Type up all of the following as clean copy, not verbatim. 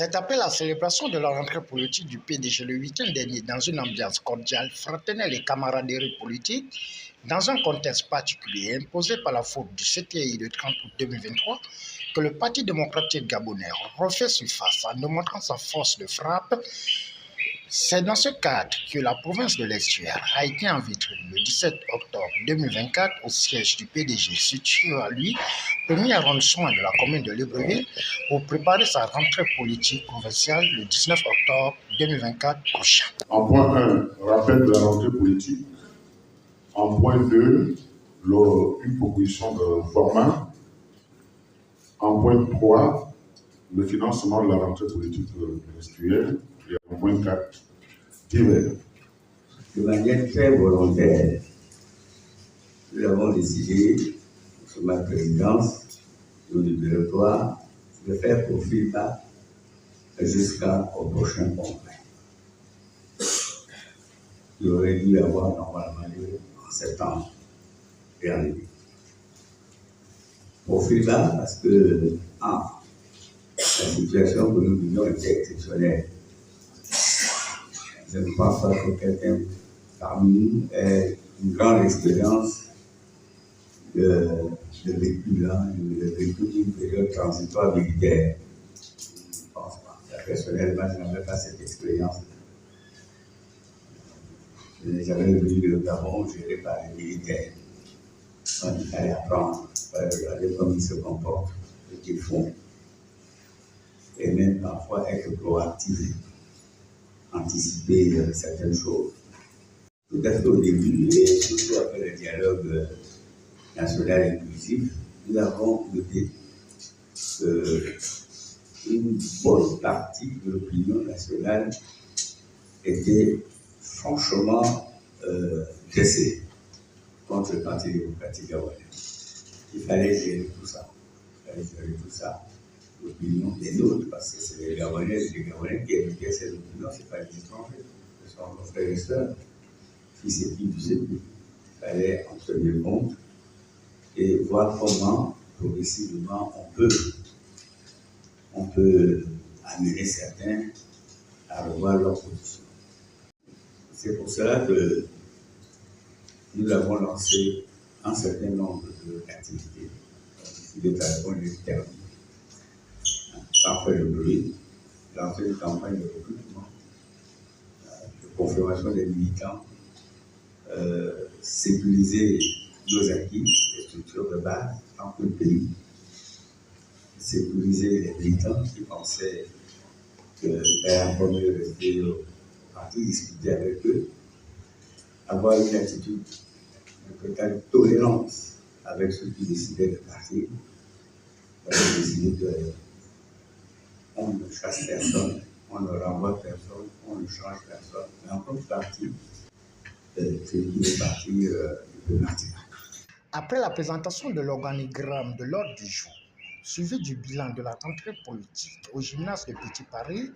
C'est après la célébration de la rentrée politique du PDG le week-end dernier dans une ambiance cordiale, fraternelle et camaraderie politique, dans un contexte particulier imposé par la faute du CTI le 30 août 2023, que le Parti démocratique gabonais refait surface en démontrant sa force de frappe. C'est dans ce cadre que la province de l'Estuaire a été en vitrine le 17 octobre 2024 au siège du PDG situé à lui, premier arrondissement de la commune de Libreville, pour préparer sa rentrée politique provinciale le 19 octobre 2024 prochain. En point 1, rappel de la rentrée politique. En point 2, une proposition de format. En point 3, le financement de la rentrée politique de l'Estuaire. Et en point 4, divers. De manière très volontaire, nous avons décidé, sous ma présidence, au directoire, de faire profil bas jusqu'au prochain congrès. Il aurait dû avoir normalement lieu en septembre dernier. Profil bas parce que la situation que nous vivons était exceptionnelle. Je ne pense pas que quelqu'un parmi nous ait une grande expérience de vécu d'une période transitoire militaire. Je ne pense pas. Personnellement, je n'avais pas cette expérience. Je n'ai jamais vu le Gabon géré par les militaires. Donc, il fallait apprendre, il fallait regarder comment ils se comportent, ce qu'ils font, et même parfois être proactif, anticiper certaines choses. Tout à fait au début, et surtout après le dialogue national inclusif, nous avons noté qu'une bonne partie de l'opinion nationale était franchement dressée contre le Parti démocratique gabonais. Il fallait gérer tout ça. L'opinion des nôtres, parce que c'est les Gabonais qui émettaient cette opinion, ce n'est pas les étrangers, ce sont nos frères et sœurs, fils et filles du CEPI. Il fallait en tenir compte et voir comment, progressivement, on peut amener certains à revoir leur position. C'est pour cela que nous avons lancé un certain nombre d'activités. Des plateformes de terme, sans faire de bruit, lancer une campagne de recrutement, de confirmation des militants, sécuriser nos acquis, les structures de base dans tout le pays, sécuriser les militants qui pensaient qu'il fallait encore mieux rester au parti, discuter avec eux, avoir une attitude de totale tolérance avec ceux qui décidaient de partir. On a décidé qu'on ne chasse personne, on ne renvoie personne, on ne change personne, mais en contrepartie, celui qui veut partir, il peut partir. Après la présentation de l'organigramme de l'ordre du jour, suivi du bilan de la rentrée politique au gymnase de Petit Paris,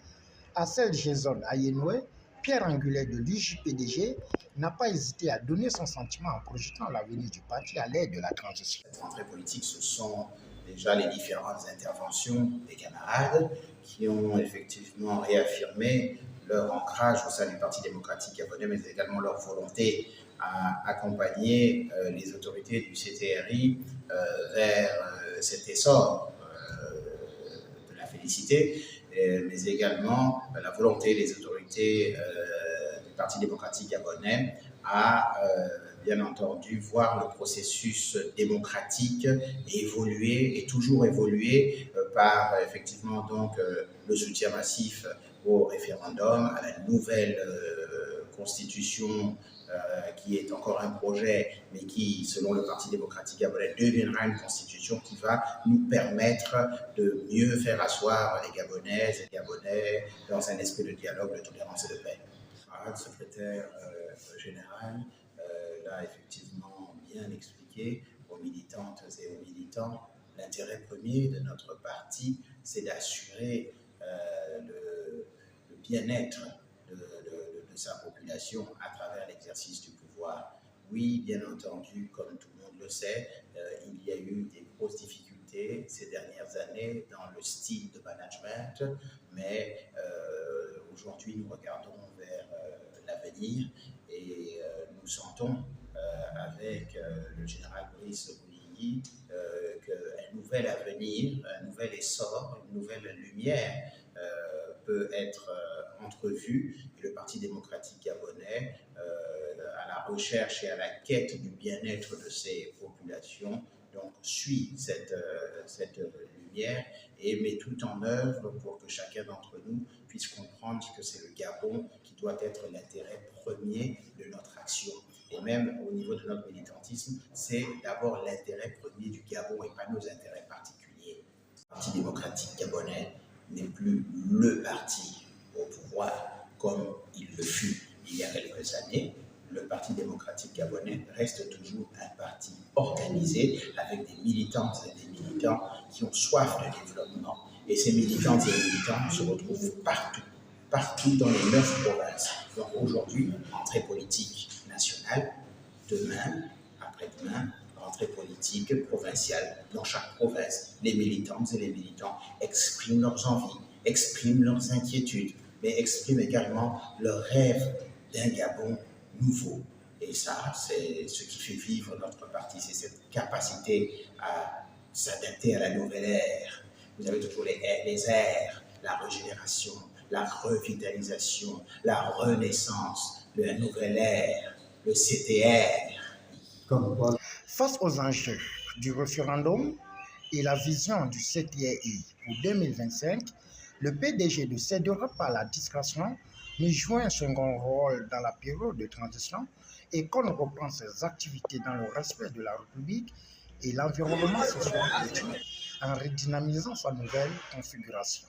Assel Jason Ayenoué, pierre angulaire de l'UJPDG, n'a pas hésité à donner son sentiment en projetant l'avenir du parti à l'aide de la transition. Cette rentrée politique, ce sont déjà les différentes interventions des camarades qui ont effectivement réaffirmé leur ancrage au sein du Parti démocratique gabonais, mais également leur volonté à accompagner les autorités du CTRI vers cet essor de la félicité, mais également la volonté des autorités du Parti démocratique gabonais à bien entendu voir le processus démocratique évoluer et toujours évoluer par effectivement donc le soutien massif au référendum, à la nouvelle constitution qui est encore un projet, mais qui, selon le Parti démocratique gabonais, deviendra une constitution qui va nous permettre de mieux faire asseoir les Gabonaises et les Gabonais dans un esprit de dialogue, de tolérance et de paix. Le secrétaire général l'a effectivement bien expliqué aux militantes et aux militants. L'intérêt premier de notre parti, c'est d'assurer le bien-être de sa population à travers l'exercice du pouvoir. Oui, bien entendu, comme tout le monde le sait, il y a eu des grosses difficultés ces dernières années dans le style de management, Mais aujourd'hui, nous regardons vers l'avenir et nous sentons avec le général Brice Oligui qu'un nouvel avenir, un nouvel essor, une nouvelle lumière peut être entrevu. Et le Parti démocratique gabonais, à la recherche et à la quête du bien-être de ses populations, donc suit cette lumière et met tout en œuvre pour que chacun d'entre nous puisse comprendre que c'est le Gabon qui doit être l'intérêt premier de notre action. Et même au niveau de notre militantisme, c'est d'abord l'intérêt premier du Gabon et pas nos intérêts particuliers. Le Parti démocratique gabonais n'est plus le parti au pouvoir comme il le fut il y a quelques années. Le Parti démocratique gabonais reste toujours un parti organisé avec des militantes et des militants qui ont soif de développement. Et ces militantes et militants se retrouvent partout dans les 9 provinces. Donc aujourd'hui, rentrée politique nationale, demain, après-demain, rentrée politique provinciale. Dans chaque province, les militantes et les militants expriment leurs envies, expriment leurs inquiétudes, mais expriment également leurs rêves d'un Gabon nouveau. Et ça, c'est ce qui fait vivre notre parti, c'est cette capacité à s'adapter à la nouvelle ère. Vous avez toujours les airs, la régénération, la revitalisation, la renaissance, la nouvelle ère, le CTR. Face aux enjeux du référendum et la vision du CTRI pour 2025, le PDG ne cédera pas à la discrétion, mais joue un second rôle dans la période de transition et qu'on reprend ses activités dans le respect de la République et l'environnement socio-politique en redynamisant sa nouvelle configuration.